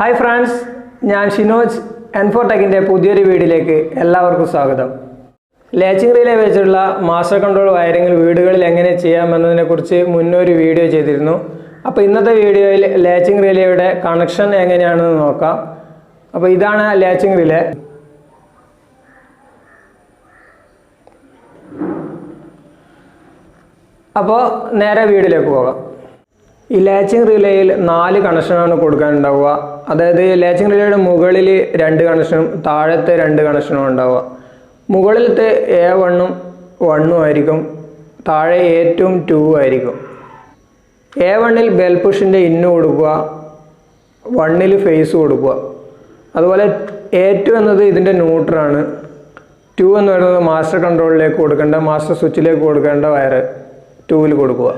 Hi friends, I am Shinoj N4Tech video. Latching relay master control wiring video video latching relay connection latching relay. Now video. This latching relay is 4 connections. That is, latching relay is 2 connections, 2 connections. മുകളിലത്തെ A1 1 ആയിരിക്കും താഴെ A2 2 ആയിരിക്കും A1 ൽ bell പുഷിന്റെ in കൊടുക്കുക 1 ൽ face കൊടുക്കുക അതുപോലെ A2 എന്നത് ഇതിന്റെ ന്യൂട്രൽ ആണ് 2 എന്ന് പറയുന്നത് മാസ്റ്റർ കൺട്രോളിലേക്ക് കൊടുക്കേണ്ട മാസ്റ്റർ സ്വിച്ചിലേക്ക് കൊടുക്കേണ്ട വയർ 2 ൽ കൊടുക്കുക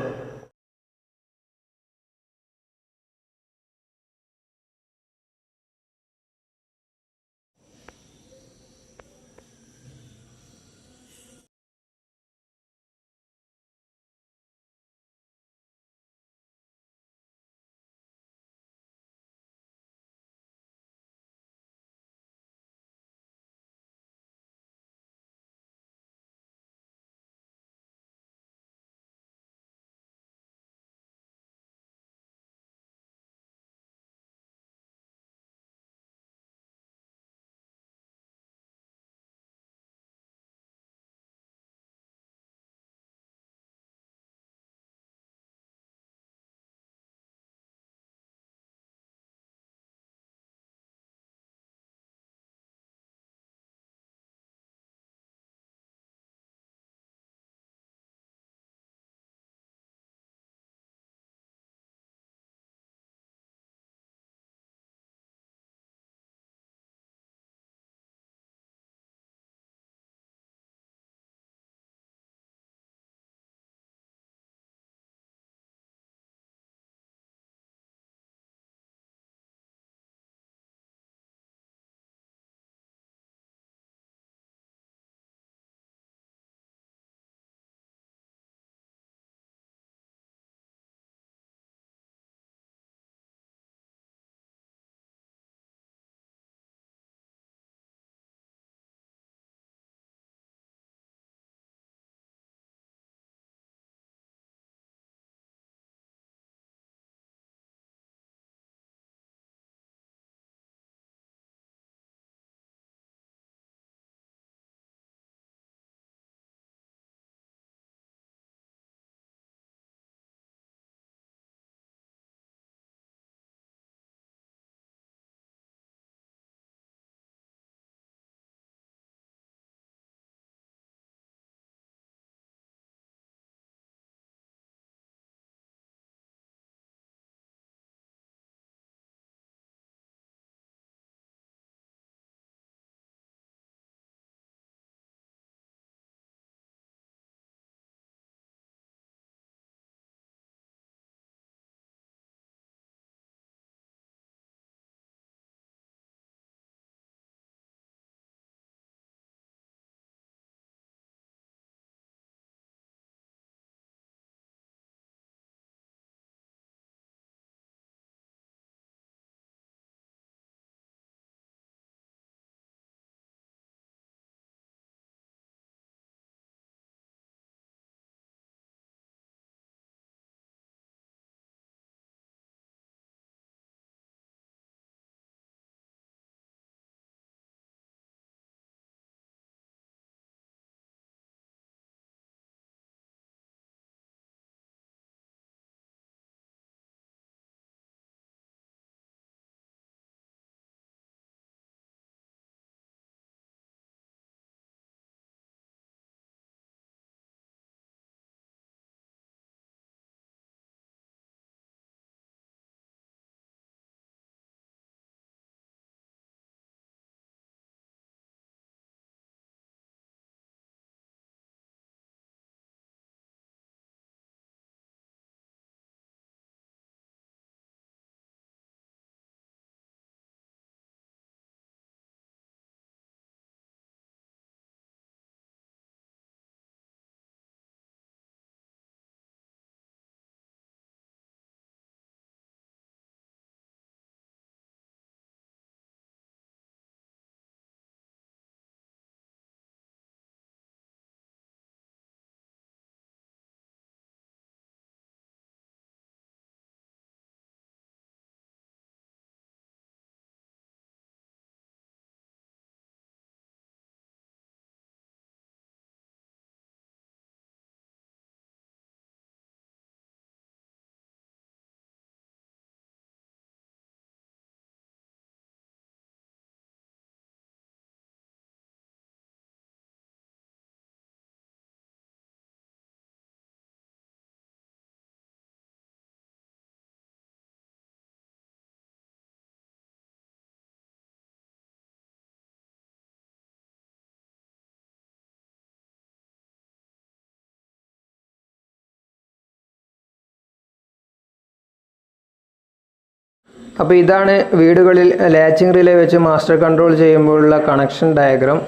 അപ്പോൾ ഇതാണ് വീടുകളിൽ ലാച്ചിങ് റിലേ വെച്ച് മാസ്റ്റർ കൺട്രോൾ ചെയ്യുമ്പോഴുള്ള കണക്ഷൻ ഡയഗ്രാം.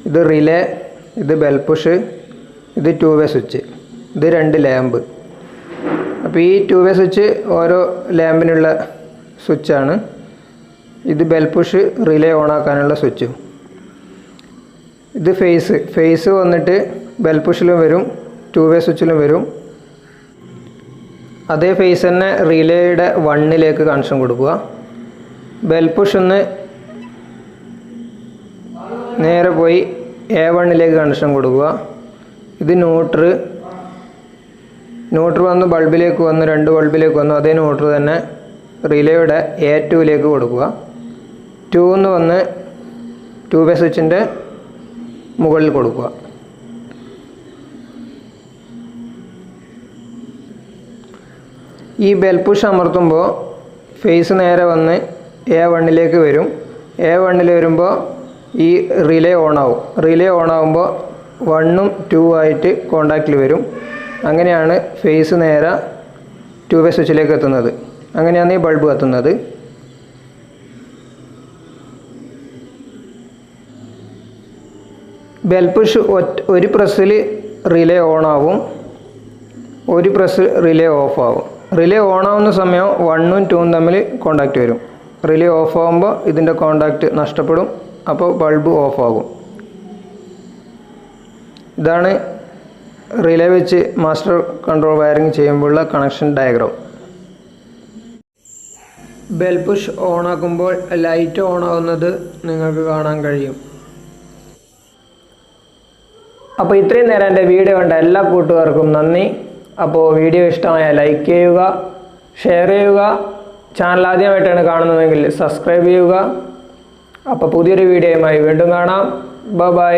ഇത് റിലേ, ഇത് ബെൽ പുഷ്, ഇത് 2-വേ സ്വിച്ച്, ഇത് 2 ലാമ്പ്. അപ്പോൾ ഈ 2-വേ സ്വിച്ച് ഓരോ ലാമ്പിനുള്ള സ്വിച്ചാണ്. ഇത് ബെൽ പുഷ് റിലേ ഓൺ ആക്കാനുള്ള സ്വിച്ചും. ഇത് ഫേസ് വന്നിട്ട് ബെൽ പുഷിലും വരും, 2-വേ സ്വിച്ചിലും വരും. അതേ ഫേസ് തന്നെ റിലേയുടെ 1ലേക്ക് കണക്ഷൻ കൊടുക്കുക. ബെൽ പുഷ് ഒന്ന് നേരെ പോയി A1ലേക്ക് കണക്ഷൻ കൊടുക്കുക. ഇത് ന്യൂട്രൽ വന്ന് ബൾബിലേക്ക് വന്നു, 2 ബൾബിലേക്ക് വന്നു. അതേ ന്യൂട്രൽ തന്നെ റിലേയുടെ A2ലേക്ക് കൊടുക്കുക. 2 എന്ന് വന്ന് 2-വേ സ്വിച്ചിൻ്റെ മുകളിൽ കൊടുക്കുക. ഈ ബെൽ പുഷ് അമർത്തുമ്പോൾ ഫേസ് നേരെ വന്ന് A1ലേക്ക് വരും. A1ൽ വരുമ്പോൾ ഈ റിലേ ഓണാവും. റിലേ ഓണാവുമ്പോൾ 1ഉം 2 ആയിട്ട് കോണ്ടാക്റ്റിൽ വരും. അങ്ങനെയാണ് ഫേസ് നേരെ 2-വേ സ്വിച്ചിലേക്ക് എത്തുന്നത്. അങ്ങനെയാണ് ഈ ബൾബ് കത്തുന്നത്. ബെൽ പുഷ് ഒരു പ്രസ്സിൽ റിലേ ഓണാവും, ഒരു പ്രസ് റിലേ ഓഫ് ആവും. റിലേ ഓണാവുന്ന സമയം 1ഉം 2ഉം തമ്മിൽ കോണ്ടാക്റ്റ് വരും. റിലേ ഓഫ് ആകുമ്പോൾ ഇതിൻ്റെ കോണ്ടാക്റ്റ് നഷ്ടപ്പെടും. അപ്പോൾ ബൾബ് ഓഫ് ആകും. ഇതാണ് റിലേ വെച്ച് മാസ്റ്റർ കൺട്രോൾ വയറിംഗ് ചെയ്യുമ്പോഴുള്ള കണക്ഷൻ ഡയഗ്രാം. ബെൽ പുഷ് ഓണാക്കുമ്പോൾ ലൈറ്റ് ഓൺ ആവുന്നത് നിങ്ങൾക്ക് കാണാൻ കഴിയും. അപ്പോൾ ഇത്രയും നേരം എൻ്റെ വീഡിയോ കണ്ട എല്ലാ കൂട്ടുകാർക്കും നന്ദി. അപ്പോൾ വീഡിയോ ഇഷ്ടമായാൽ ലൈക്ക് ചെയ്യുക, ഷെയർ ചെയ്യുക. ചാനൽ ആദ്യമായിട്ടാണ് കാണുന്നതെങ്കിൽ സബ്സ്ക്രൈബ് ചെയ്യുക. അപ്പോൾ പുതിയൊരു വീഡിയോയുമായി വീണ്ടും കാണാം. ബൈ.